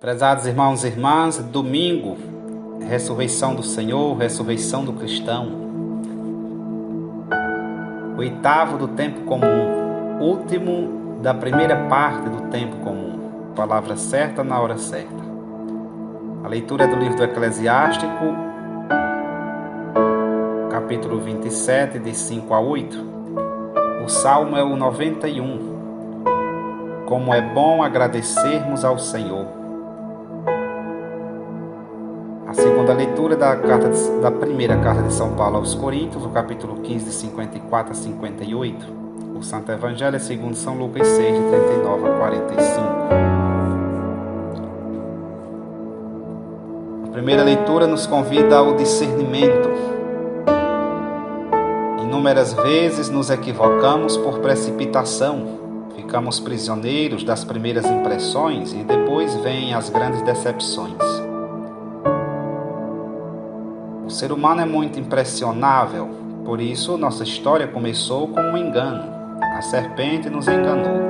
Prezados irmãos e irmãs, domingo, ressurreição do Senhor, ressurreição do cristão. Oitavo do tempo comum, último da primeira parte do tempo comum. Palavra certa na hora certa. A leitura é do livro do Eclesiástico, capítulo 27, de 5 a 8. O salmo é o 91. Como é bom agradecermos ao Senhor. A segunda leitura da primeira carta de São Paulo aos Coríntios, o capítulo 15, de 54 a 58. O Santo Evangelho é segundo São Lucas 6, de 39 a 45. A primeira leitura nos convida ao discernimento. Inúmeras vezes nos equivocamos por precipitação. Ficamos prisioneiros das primeiras impressões e depois vêm as grandes decepções. O ser humano é muito impressionável, por isso nossa história começou com um engano. A serpente nos enganou.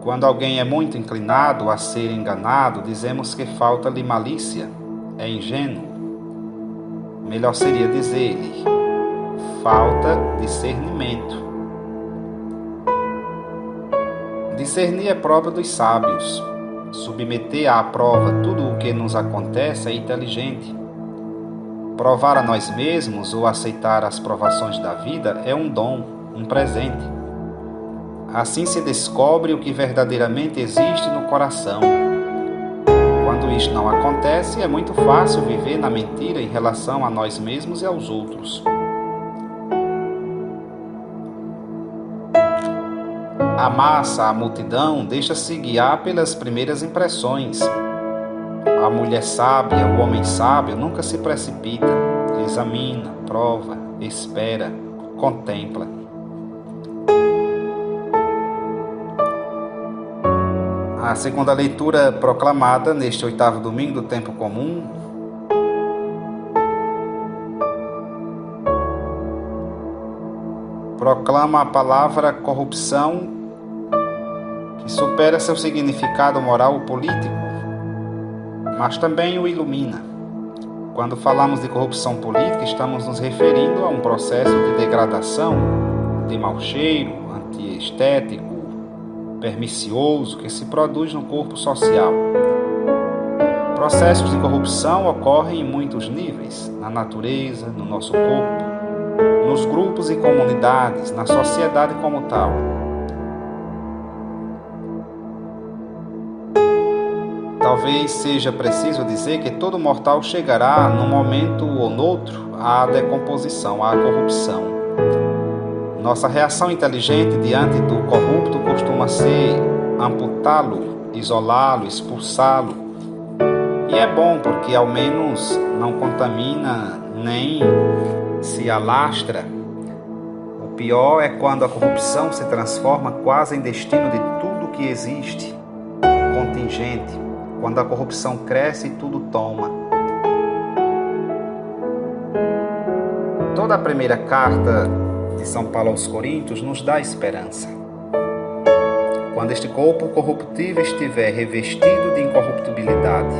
Quando alguém é muito inclinado a ser enganado, dizemos que falta-lhe malícia, é ingênuo. Melhor seria dizer-lhe, falta discernimento. Discernir é próprio dos sábios. Submeter à prova tudo o que nos acontece é inteligente. Provar a nós mesmos ou aceitar as provações da vida é um dom, um presente. Assim se descobre o que verdadeiramente existe no coração. Quando isto não acontece, é muito fácil viver na mentira em relação a nós mesmos e aos outros. A massa, a multidão, deixa-se guiar pelas primeiras impressões. A mulher sábia, o homem sábio, nunca se precipita. Examina, prova, espera, contempla. A segunda leitura proclamada neste oitavo domingo do tempo comum proclama a palavra corrupção, que supera seu significado moral ou político, mas também o ilumina. Quando falamos de corrupção política, estamos nos referindo a um processo de degradação, de mau cheiro, antiestético, pernicioso, que se produz no corpo social. Processos de corrupção ocorrem em muitos níveis, na natureza, no nosso corpo, nos grupos e comunidades, na sociedade como tal. Talvez seja preciso dizer que todo mortal chegará, num momento ou noutro, à decomposição, à corrupção. Nossa reação inteligente diante do corrupto costuma ser amputá-lo, isolá-lo, expulsá-lo. E é bom porque ao menos não contamina nem se alastra. O pior é quando a corrupção se transforma quase em destino de tudo que existe, contingente. Quando a corrupção cresce e tudo toma. Toda a primeira carta de São Paulo aos Coríntios nos dá esperança. Quando este corpo corruptível estiver revestido de incorruptibilidade,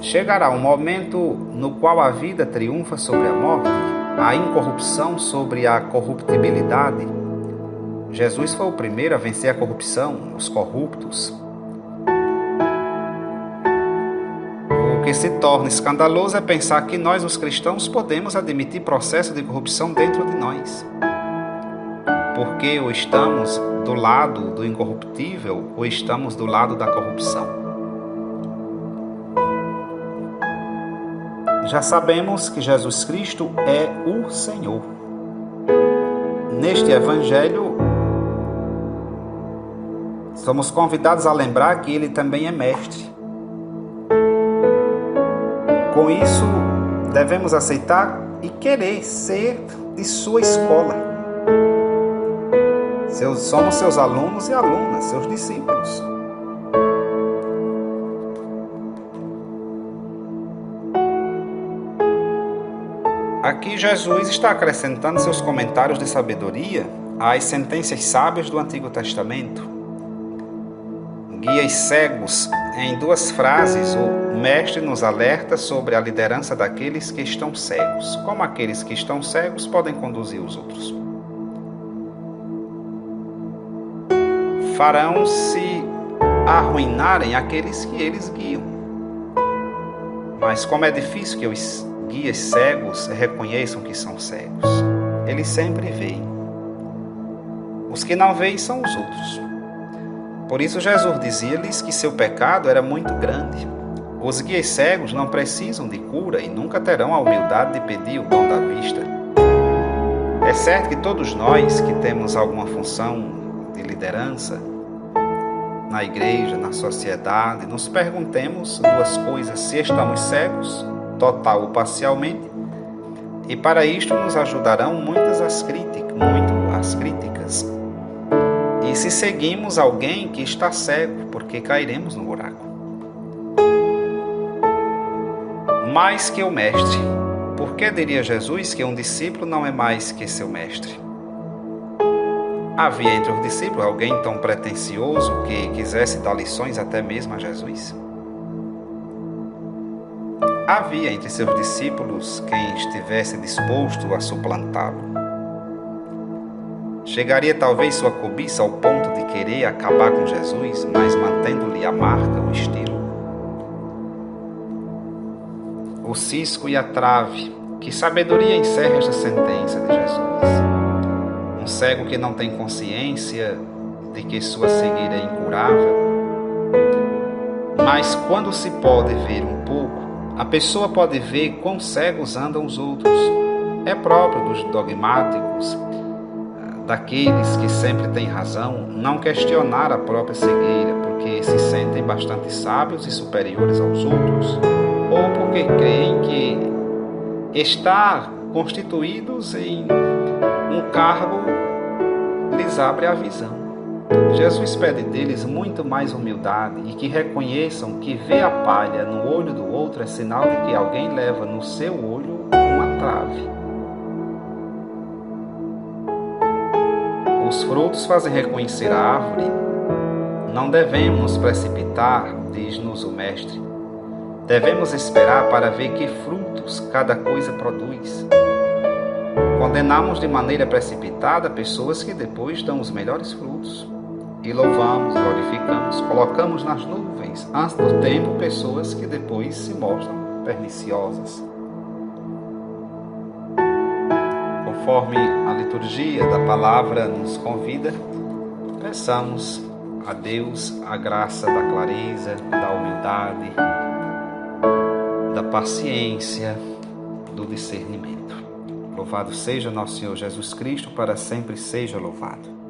chegará um momento no qual a vida triunfa sobre a morte, a incorrupção sobre a corruptibilidade. Jesus foi o primeiro a vencer a corrupção, os corruptos. O que se torna escandaloso é pensar que nós, os cristãos, podemos admitir processo de corrupção dentro de nós. Porque ou estamos do lado do incorruptível ou estamos do lado da corrupção. Já sabemos que Jesus Cristo é o Senhor. Neste Evangelho, somos convidados a lembrar que Ele também é Mestre. Com isso, devemos aceitar e querer ser de sua escola. Somos seus alunos e alunas, seus discípulos. Aqui Jesus está acrescentando seus comentários de sabedoria às sentenças sábias do Antigo Testamento. guias cegos, em 2 frases, o mestre nos alerta sobre a liderança daqueles que estão cegos. Como aqueles que estão cegos podem conduzir os outros? Farão se arruinarem aqueles que eles guiam. Mas como é difícil que os guias cegos reconheçam que são cegos. Eles sempre veem. Os que não veem são os outros. Por isso Jesus dizia-lhes que seu pecado era muito grande. Os guias cegos não precisam de cura e nunca terão a humildade de pedir o dom da vista. É certo que todos nós que temos alguma função de liderança na igreja, na sociedade, nos perguntemos 2 coisas: se estamos cegos, total ou parcialmente, e para isto nos ajudarão muito as críticas. E se seguimos alguém que está cego, porque cairemos no buraco. Mais que o mestre. Por que diria Jesus que um discípulo não é mais que seu mestre? Havia entre os discípulos alguém tão pretensioso que quisesse dar lições até mesmo a Jesus? Havia entre seus discípulos quem estivesse disposto a suplantá-lo. Chegaria talvez sua cobiça ao ponto de querer acabar com Jesus, mas mantendo-lhe a marca, o estilo? O cisco e a trave. Que sabedoria encerra esta sentença de Jesus? Um cego que não tem consciência de que sua cegueira é incurável. Mas quando se pode ver um pouco, a pessoa pode ver quão cegos andam os outros. É próprio dos dogmáticos, daqueles que sempre têm razão, não questionar a própria cegueira, porque se sentem bastante sábios e superiores aos outros, ou porque creem que estar constituídos em um cargo lhes abre a visão. Jesus pede deles muito mais humildade e que reconheçam que ver a palha no olho do outro é sinal de que alguém leva no seu olho uma trave. Os frutos fazem reconhecer a árvore. Não devemos nos precipitar, diz-nos o Mestre. Devemos esperar para ver que frutos cada coisa produz. Condenamos de maneira precipitada pessoas que depois dão os melhores frutos. E louvamos, glorificamos, colocamos nas nuvens, antes do tempo, pessoas que depois se mostram perniciosas. Conforme a liturgia da palavra nos convida, peçamos a Deus a graça da clareza, da humildade, da paciência, do discernimento. Louvado seja nosso Senhor Jesus Cristo, para sempre seja louvado.